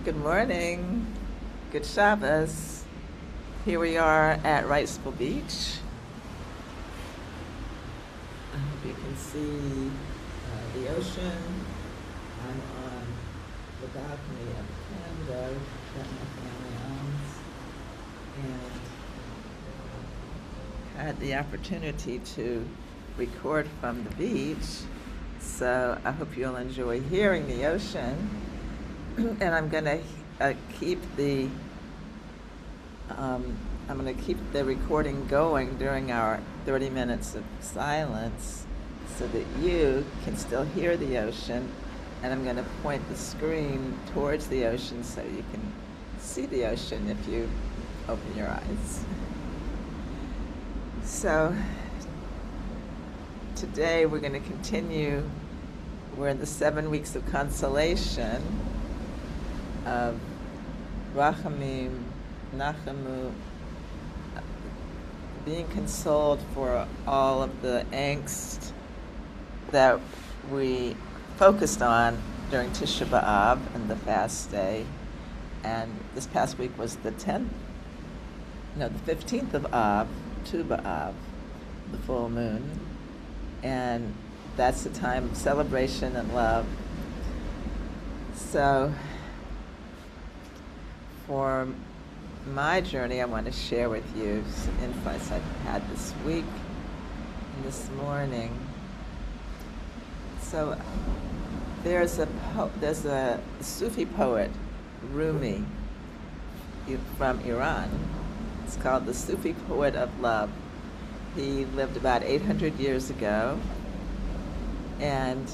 Good morning. Good Shabbos. Here we are at Wrightsville Beach. I hope you can see the ocean. I'm on the balcony of a condo that my family owns, and had the opportunity to record from the beach. So I hope you'll enjoy hearing the ocean. And I'm going to keep the recording going during our 30 minutes of silence so that you can still hear the ocean, and I'm going to point the screen towards the ocean so you can see the ocean if you open your eyes. So today we're going to continue. We're in the 7 weeks of consolation of Rachamim, Nachamu, being consoled for all of the angst that we focused on during Tisha B'Av and the fast day. And this past week was the 15th of Av, Tu B'Av, the full moon. And that's the time of celebration and love. So for my journey, I want to share with you some insights I've had this week and this morning. So there's a Sufi poet, Rumi, from Iran. It's called the Sufi Poet of Love. He lived about 800 years ago, and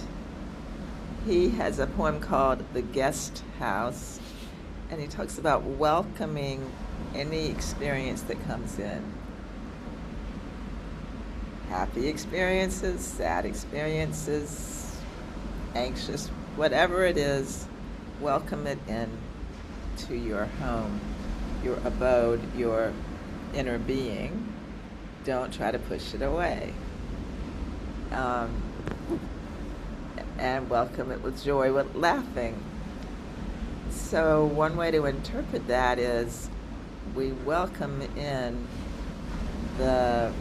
he has a poem called The Guest House, and he talks about welcoming any experience that comes in. Happy experiences, sad experiences, anxious, whatever it is, welcome it in to your home, your abode, your inner being. Don't try to push it away. And welcome it with joy, with laughing. So one way to interpret that is we welcome in the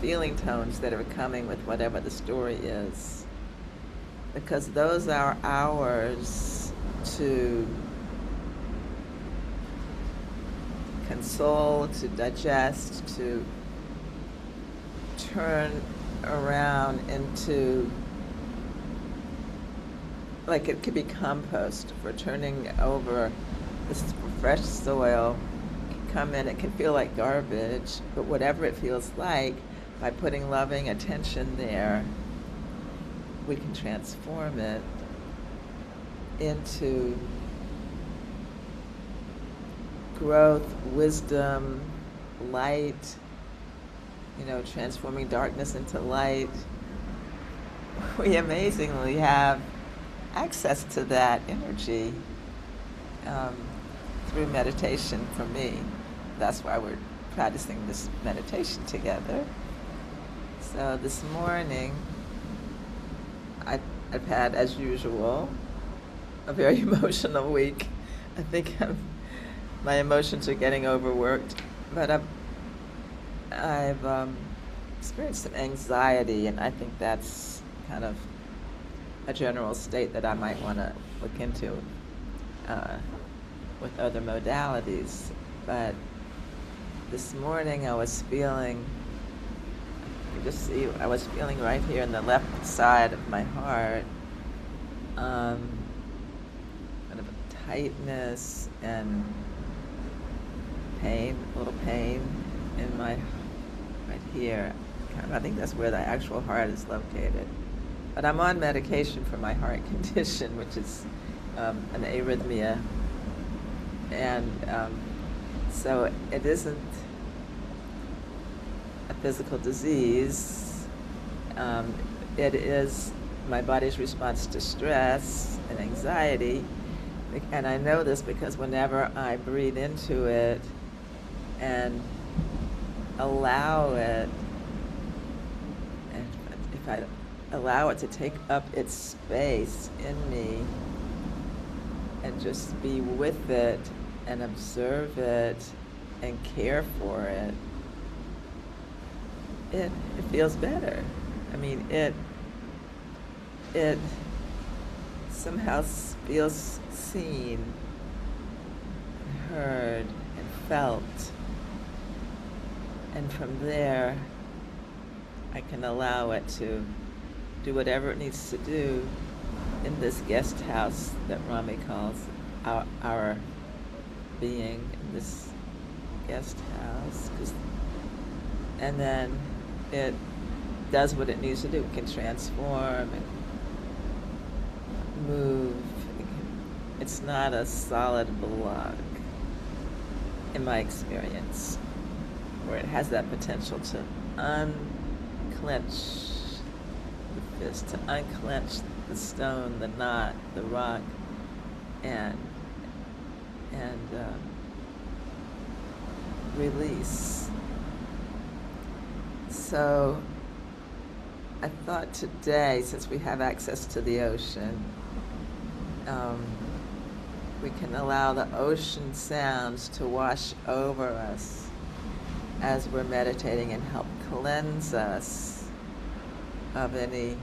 feeling tones that are coming with whatever the story is, because those are ours to console, to digest, to turn around into, like it could be compost for turning over this fresh soil. It can come in, it can feel like garbage, but whatever it feels like, by putting loving attention there, we can transform it into growth, wisdom, light, transforming darkness into light. We amazingly have access to that energy through meditation. For me, that's why we're practicing this meditation together. So this morning I've had, as usual, a very emotional week. I think my emotions are getting overworked, but I've experienced some anxiety, and I think that's kind of a general state that I might want to look into with other modalities. But this morning I was feeling, I was feeling right here in the left side of my heart, kind of a tightness and pain, a little pain in my, right here. I think that's where the actual heart is located. But I'm on medication for my heart condition, which is an arrhythmia. And so it isn't a physical disease. It is my body's response to stress and anxiety. And I know this because whenever I breathe into it and allow it, and if I allow it to take up its space in me, and just be with it and observe it and care for it, it feels better. I mean, it somehow feels seen, and heard, and felt. And from there, I can allow it to do whatever it needs to do in this guest house that Rami calls our being, in this guest house. And then it does what it needs to do. It can transform and move. It's not a solid block, in my experience, where it has that potential to unclench the fist, to unclench the stone, the knot, the rock, and release. So I thought today, since we have access to the ocean, we can allow the ocean sounds to wash over us as we're meditating and help cleanse us of any,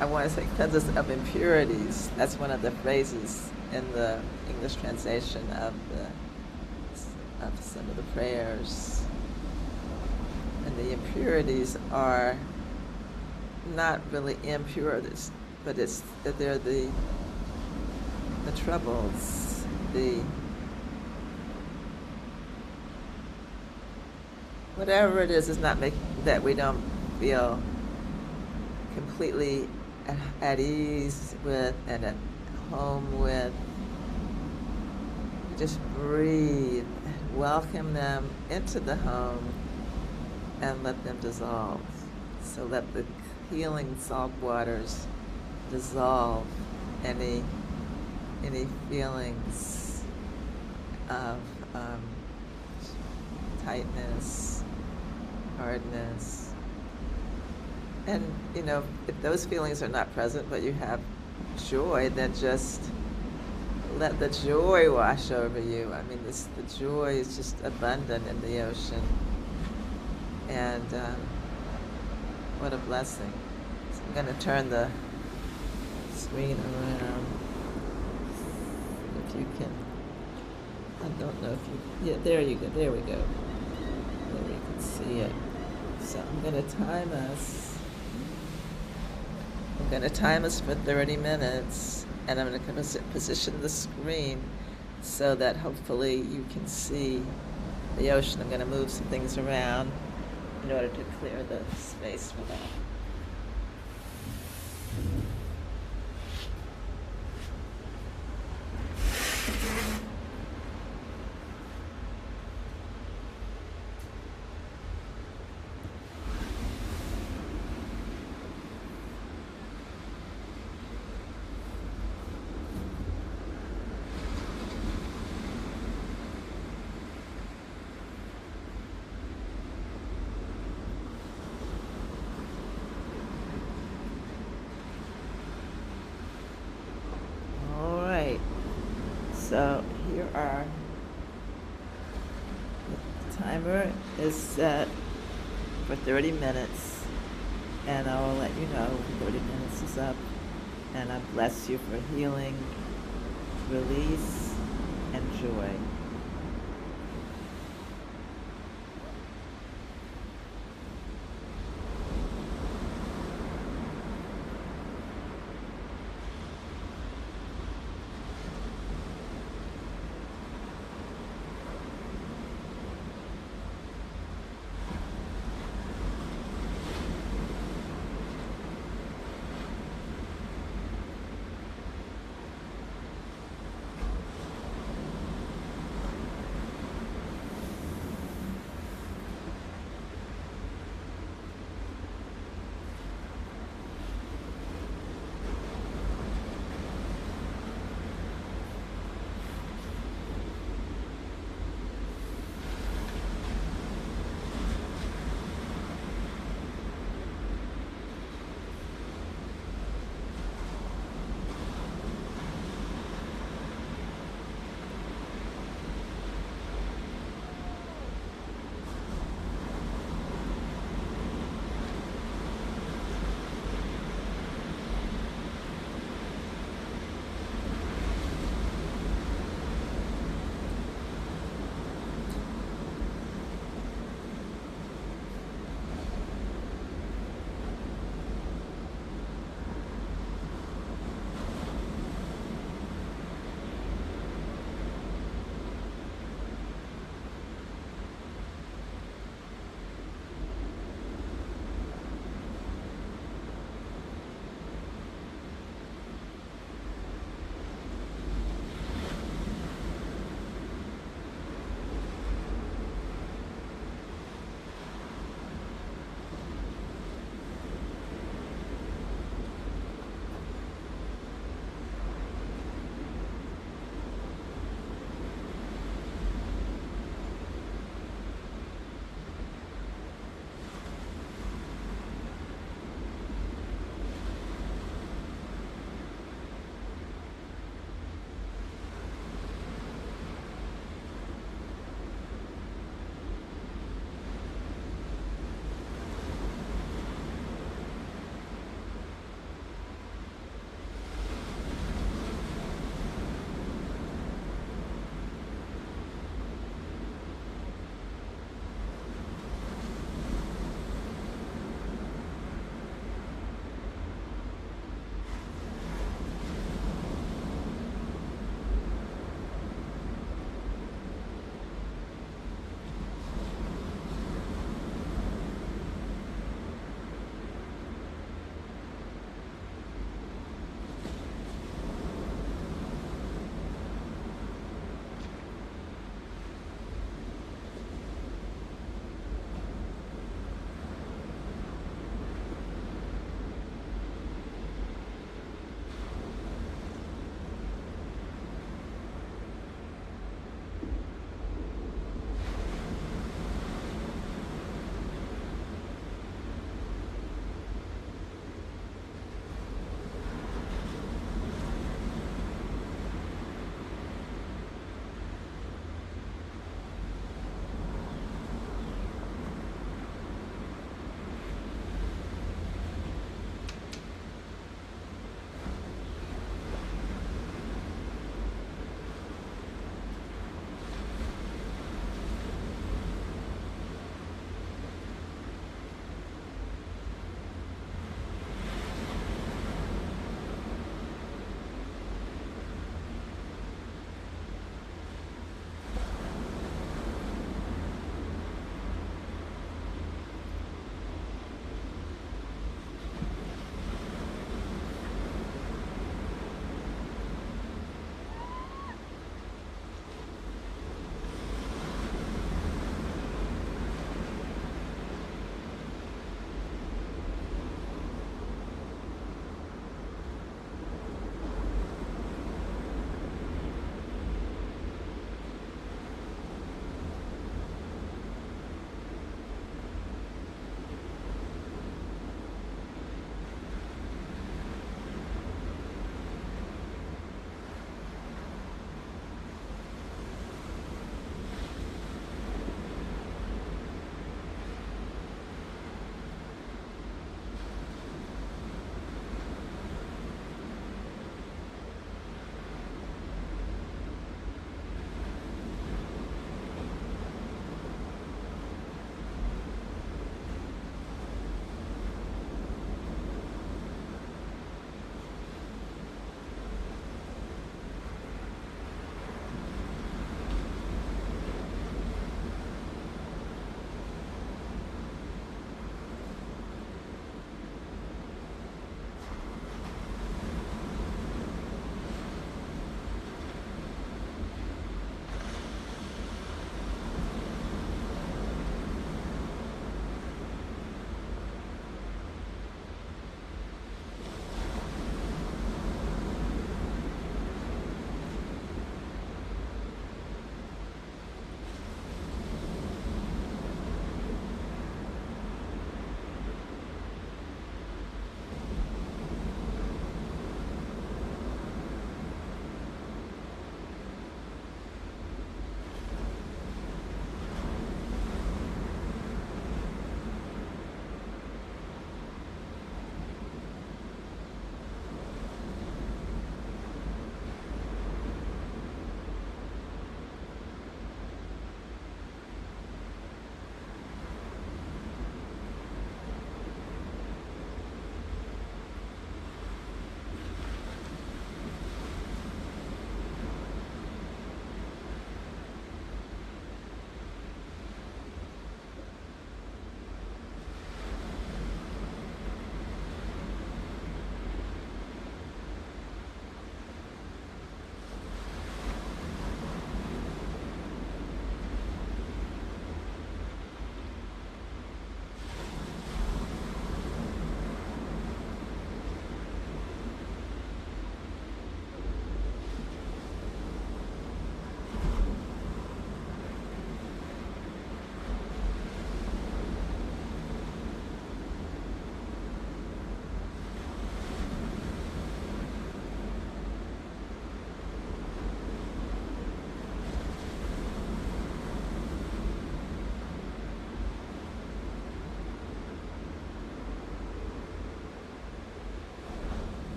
I want to say cleanse us of impurities. That's one of the phrases in the English translation of some of the prayers. And the impurities are not really impure, but they're the troubles, whatever it is not making that we don't feel completely at ease with and at home with. Just breathe, welcome them into the home, and let them dissolve. So let the healing salt waters dissolve any feelings of tightness, hardness. And, if those feelings are not present, but you have joy, then just let the joy wash over you. I mean, the joy is just abundant in the ocean. And what a blessing. So I'm going to turn the screen around. If you can, I don't know if you, yeah, there you go, there we go. There you can see it. So I'm going to time us. I'm going to time us for 30 minutes, and I'm going to position the screen so that hopefully you can see the ocean. I'm going to move some things around in order to clear the space for that. So here are, the timer is set for 30 minutes, and I will let you know when 30 minutes is up, and I bless you for healing, release, and joy.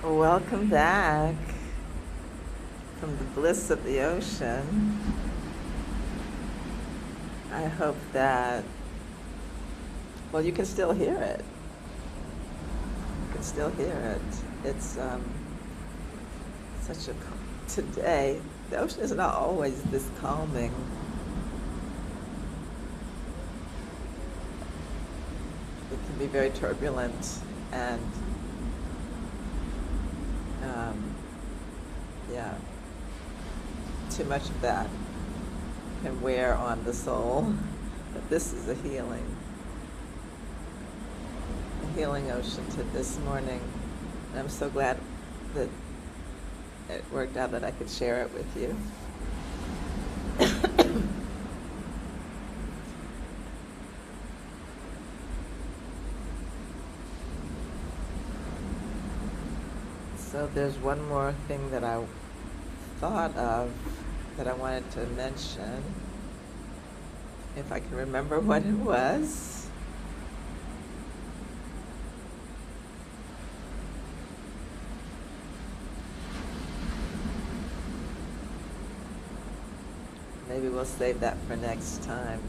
Welcome back from the bliss of the ocean. I hope that, well, you can still hear it. You can still hear it. It's such a, today, the ocean is not always this calming. It can be very turbulent and yeah, too much of that can wear on the soul. But this is a healing ocean to this morning. And I'm so glad that it worked out that I could share it with you. So there's one more thing that I thought of that I wanted to mention, if I can remember what it was. Maybe we'll save that for next time.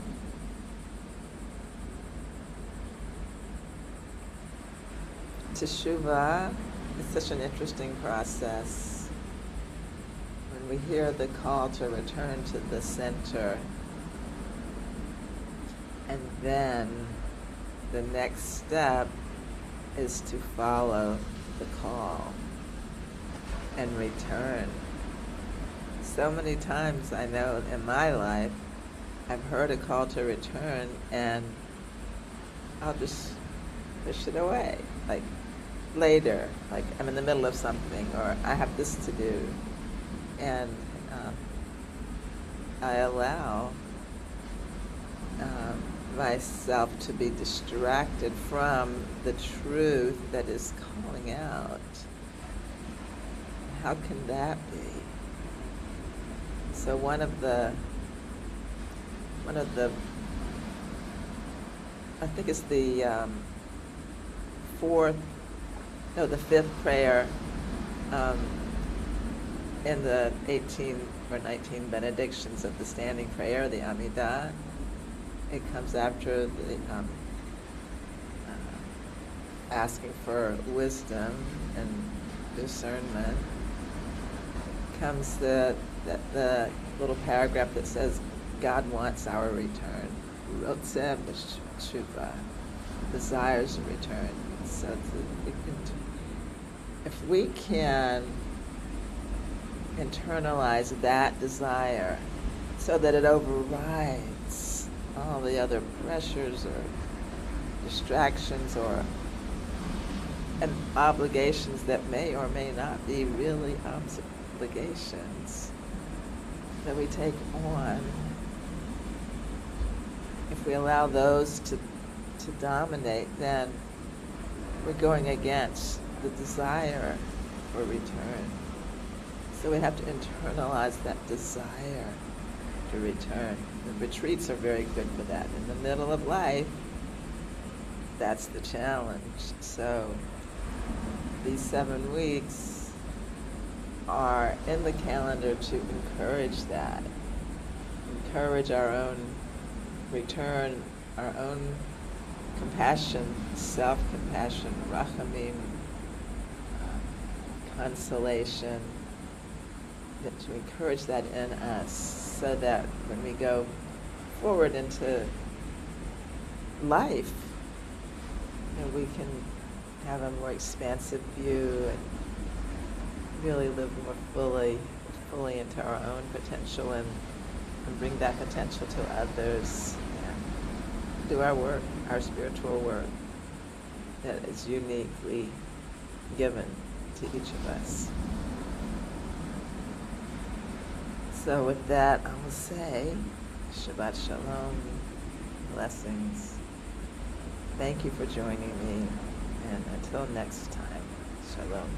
Teshuvah is such an interesting process. When we hear the call to return to the center, and then the next step is to follow the call and return. So many times I know in my life I've heard a call to return and I'll just push it away, like later, like I'm in the middle of something or I have this to do, and I allow myself to be distracted from the truth that is calling out. How can that be? So one of the I think it's the fifth prayer in the 18 or 19 benedictions of the standing prayer, the Amidah. It comes after the asking for wisdom and discernment. Comes the little paragraph that says, God wants our return. Rotzeh b'shuva, desires a return. So if we can internalize that desire so that it overrides all the other pressures or distractions or obligations that may or may not be really obligations that we take on, if we allow those to dominate, then we're going against the desire for return. So we have to internalize that desire to return. The retreats are very good for that. In the middle of life, that's the challenge. So these 7 weeks are in the calendar to encourage that. Encourage our own return, our own compassion, self-compassion, rachamim, consolation, to encourage that in us so that when we go forward into life, we can have a more expansive view and really live more fully into our own potential and bring that potential to others and do our work, our spiritual work that is uniquely given to each of us. So with that, I will say, Shabbat Shalom, blessings. Thank you for joining me, and until next time, Shalom.